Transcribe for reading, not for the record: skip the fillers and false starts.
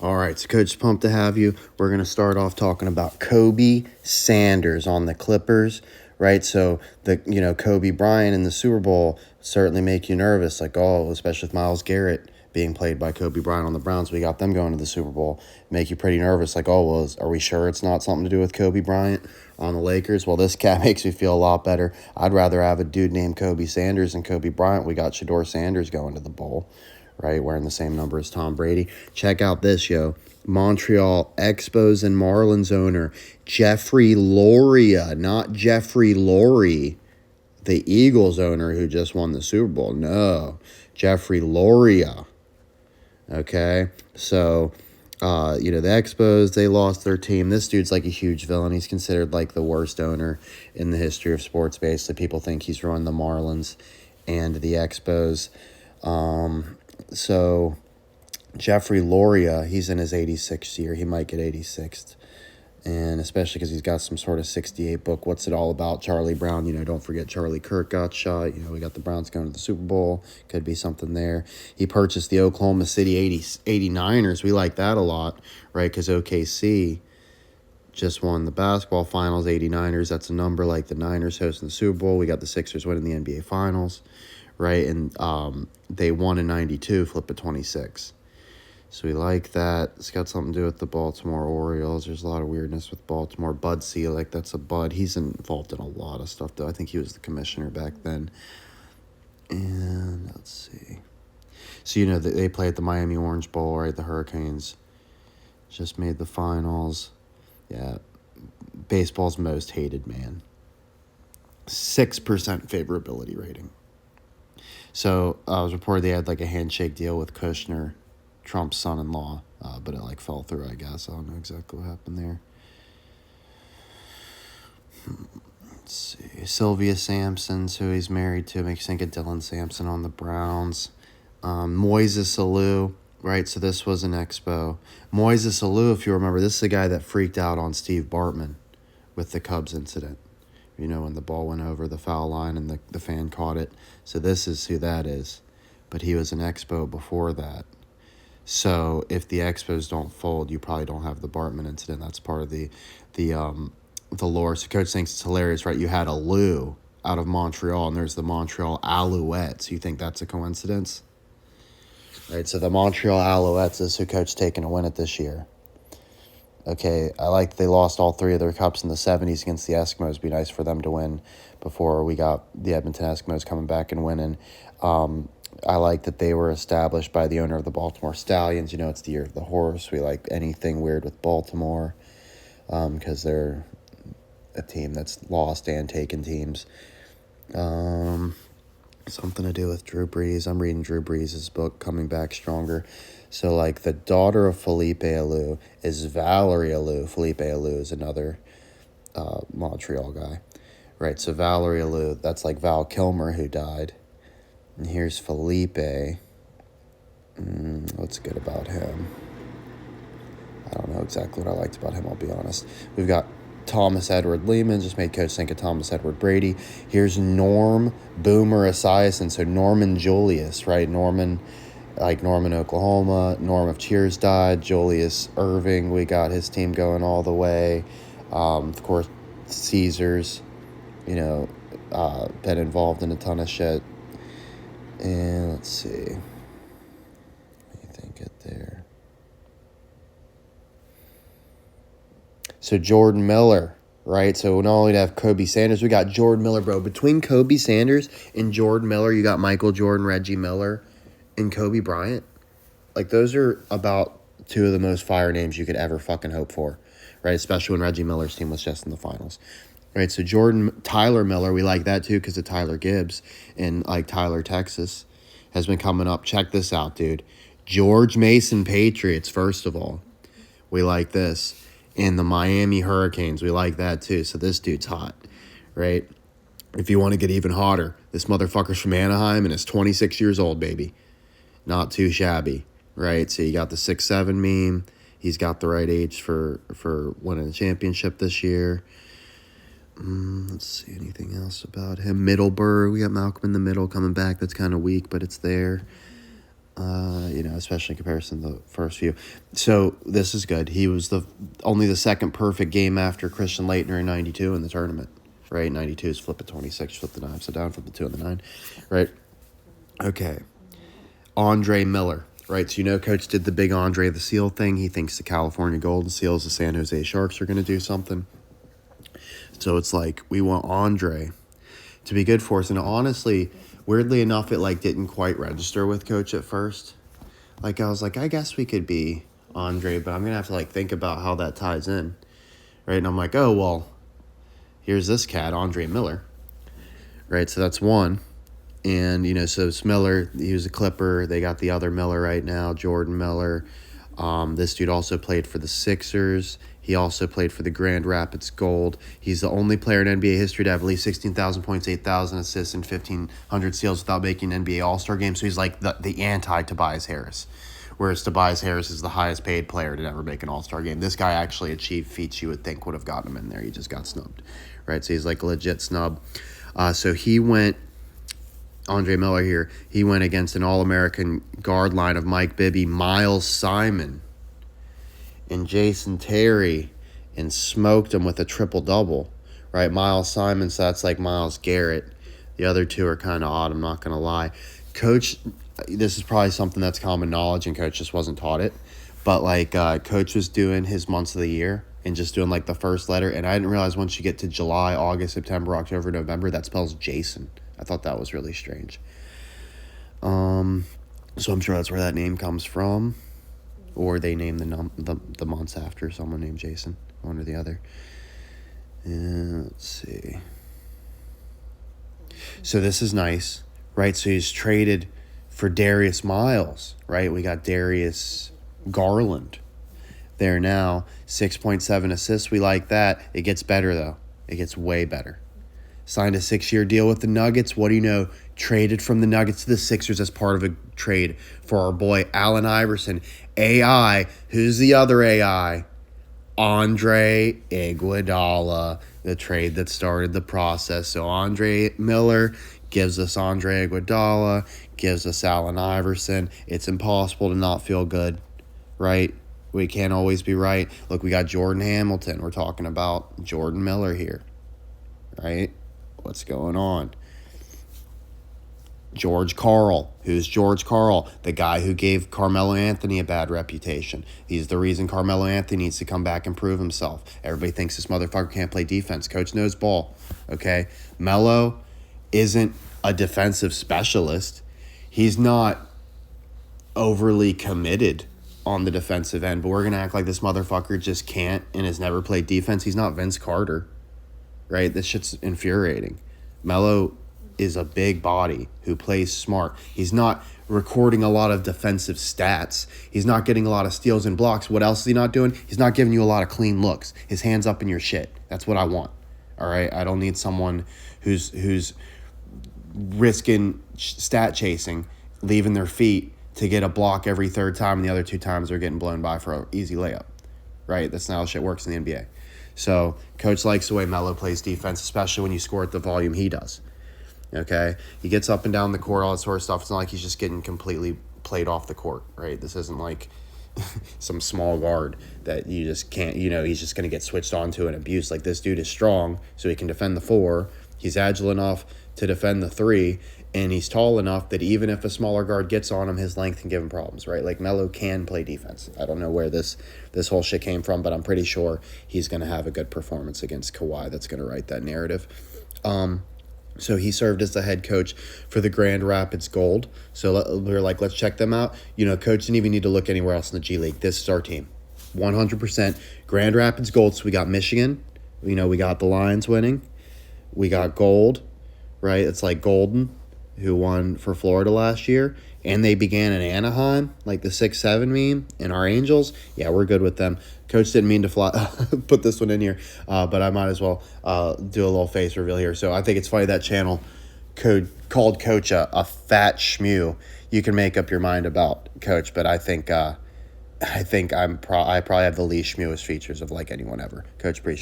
All right, so Coach, pumped to have you. We're going to start off talking about Kobe Sanders on the Clippers, right? So Kobe Bryant in the Super Bowl certainly make you nervous, like, oh, especially with Myles Garrett being played by Kobe Bryant on the Browns. We got them going to the Super Bowl. Make you pretty nervous, like, oh, well, are we sure it's not something to do with Kobe Bryant on the Lakers? Well, this cat makes me feel a lot better. I'd rather have a dude named Kobe Sanders than Kobe Bryant. We got Shador Sanders going to the bowl, right? Wearing the same number as Tom Brady. Check out this, yo. Montreal Expos and Marlins owner Jeffrey Loria, not Jeffrey Lurie, the Eagles owner who just won the Super Bowl. No, Jeffrey Loria. Okay, so the Expos, they lost their team. This dude's like a huge villain. He's considered like the worst owner in the history of sports. Basically, people think he's run the Marlins and the Expos. So Jeffrey Loria, he's in his 86th year. He might get 86th. And especially because he's got some sort of 68 book. What's it all about? Charlie Brown. Don't forget Charlie Kirk got shot. We got the Browns going to the Super Bowl. Could be something there. He purchased the Oklahoma City 89ers. We like that a lot, right? Because OKC just won the basketball finals. 89ers, that's a number like the Niners hosting the Super Bowl. We got the Sixers winning the NBA finals, right? And they won in 92, flip at 26. So we like that. It's got something to do with the Baltimore Orioles. There's a lot of weirdness with Baltimore. Bud Selig, that's a Bud. He's involved in a lot of stuff, though. I think he was the commissioner back then. And let's see. So, they play at the Miami Orange Bowl, right? The Hurricanes just made the finals. Yeah. Baseball's most hated man. 6% favorability rating. So I was reported they had like a handshake deal with Kushner, Trump's son-in-law, but it fell through, I guess. I don't know exactly what happened there. Let's see. Sylvia Sampson's who he's married to. Makes you think of Dylan Sampson on the Browns. Moises Alou, right? So this was an expo. Moises Alou, if you remember, this is the guy that freaked out on Steve Bartman with the Cubs incident. When the ball went over the foul line and the fan caught it. So this is who that is. But he was an expo before that. So if the Expos don't fold, you probably don't have the Bartman incident. That's part of the lore. So Coach thinks it's hilarious, right? You had a Lou out of Montreal, and there's the Montreal Alouettes. You think that's a coincidence? Right, so the Montreal Alouettes is who Coach taking to win it this year. Okay, I like they lost all three of their cups in the 70s against the Eskimos. It'd be nice for them to win before we got the Edmonton Eskimos coming back and winning. I like that they were established by the owner of the Baltimore Stallions. It's the year of the horse. We like anything weird with Baltimore because they're a team that's lost and taken teams. Something to do with Drew Brees. I'm reading Drew Brees' book, Coming Back Stronger. So, the daughter of Felipe Alou is Valerie Alou. Felipe Alou is another Montreal guy. Right, so Valerie Alou, that's like Val Kilmer who died. And here's Felipe. What's good about him? I don't know exactly what I liked about him, I'll be honest. We've got Thomas Edward Lehman, just made Coach think of Thomas Edward Brady. Here's Norm Boomer Esiason, so Norman Julius, right? Norman, Oklahoma. Norm of Cheers died. Julius Irving, we got his team going all the way. Of course, Caesars, been involved in a ton of shit. And let's see. What do you think it there? So Jordan Miller, right? So not only to have Kobe Sanders, we got Jordan Miller, bro. Between Kobe Sanders and Jordan Miller, you got Michael Jordan, Reggie Miller, and Kobe Bryant. Those are about two of the most fire names you could ever fucking hope for, right? Especially when Reggie Miller's team was just in the finals. Right, so Tyler Miller, we like that too because of Tyler Gibbs in Tyler, Texas, has been coming up. Check this out, dude. George Mason Patriots, first of all. We like this. And the Miami Hurricanes, we like that too. So this dude's hot, right? If you want to get even hotter, this motherfucker's from Anaheim and is 26 years old, baby. Not too shabby, right? So you got the 6'7" meme. He's got the right age for winning the championship this year. Let's see, anything else about him? Middleburg, we got Malcolm in the Middle coming back. That's kind of weak, but it's there. especially in comparison to the first few. So this is good. He was only the second perfect game after Christian Laettner in 92 in the tournament, right? 92 is flip at 26, flip the 9, upside down, flip the 2 and the 9, right? Okay. Andre Miller, right? So Coach did the big Andre the Seal thing. He thinks the California Golden Seals, the San Jose Sharks are going to do something. So it's like we want Andre to be good for us. And honestly, weirdly enough, it didn't quite register with Coach at first. I was like, I guess we could be Andre, but I'm going to have to think about how that ties in, right? And I'm like, oh, well, here's this cat, Andre Miller, right? So that's one. And, so it's Miller, he was a Clipper. They got the other Miller right now, Jordan Miller. This dude also played for the Sixers. He also played for the Grand Rapids Gold. He's the only player in NBA history to have at least 16,000 points, 8,000 assists, and 1,500 steals without making an NBA All-Star game. So he's like the anti-Tobias Harris, whereas Tobias Harris is the highest paid player to ever make an All-Star game. This guy actually achieved feats you would think would have gotten him in there. He just got snubbed, right? So he's a legit snub. So he went, Andre Miller here, he went against an All-American guard line of Mike Bibby, Miles Simon, and Jason Terry, and smoked him with a triple-double, right? Miles Simon, so that's like Myles Garrett. The other two are kind of odd, I'm not going to lie. Coach, this is probably something that's common knowledge, and Coach just wasn't taught it, but Coach was doing his months of the year and just doing the first letter, and I didn't realize once you get to July, August, September, October, November, that spells Jason. I thought that was really strange. So I'm sure that's where that name comes from. Or they named the months after someone named Jason, one or the other. And let's see. So this is nice, right? So he's traded for Darius Miles, right? We got Darius Garland there now. 6.7 assists. We like that. It gets better, though. It gets way better. Signed a 6-year deal with the Nuggets. What do you know? Traded from the Nuggets to the Sixers as part of a trade for our boy Allen Iverson. AI. Who's the other AI? Andre Iguodala. The trade that started the process. So Andre Miller gives us Andre Iguodala, gives us Allen Iverson. It's impossible to not feel good, right? We can't always be right. Look, we got Jordan Hamilton. We're talking about Jordan Miller here, right? What's going on? George Karl. Who's George Karl? The guy who gave Carmelo Anthony a bad reputation. He's the reason Carmelo Anthony needs to come back and prove himself. Everybody thinks this motherfucker can't play defense. Coach knows ball, okay? Melo isn't a defensive specialist. He's not overly committed on the defensive end, but we're going to act like this motherfucker just can't and has never played defense. He's not Vince Carter. Right? This shit's infuriating. Melo is a big body who plays smart. He's not recording a lot of defensive stats. He's not getting a lot of steals and blocks. What else is he not doing? He's not giving you a lot of clean looks. His hands up in your shit. That's what I want. All right? I don't need someone who's risking stat chasing, leaving their feet to get a block every third time, and the other 2 times they're getting blown by for an easy layup. Right? That's not how shit works in the NBA. So Coach likes the way Melo plays defense, especially when you score at the volume he does. Okay? He gets up and down the court, all that sort of stuff. It's not like he's just getting completely played off the court, right? This isn't like some small guard that you just can't, he's just going to get switched onto and abused. Like, this dude is strong, so he can defend the 4. He's agile enough to defend the 3, and he's tall enough that even if a smaller guard gets on him, his length can give him problems, right? Like, Melo can play defense. I don't know where this whole shit came from, but I'm pretty sure he's going to have a good performance against Kawhi that's going to write that narrative. So he served as the head coach for the Grand Rapids Gold. So we were like, let's check them out. Coach didn't even need to look anywhere else in the G League. This is our team. 100% Grand Rapids Gold. So we got Michigan. We got the Lions winning. We got gold, right? It's like Golden, who won for Florida last year. And they began in Anaheim, like the 6-7 meme. And our Angels, yeah, we're good with them. Coach didn't mean to put this one in here, but I might as well do a little face reveal here. So I think it's funny that channel called Coach a fat schmew. You can make up your mind about Coach, but I think I probably have the least schmewest features of like anyone ever. Coach, appreciate it.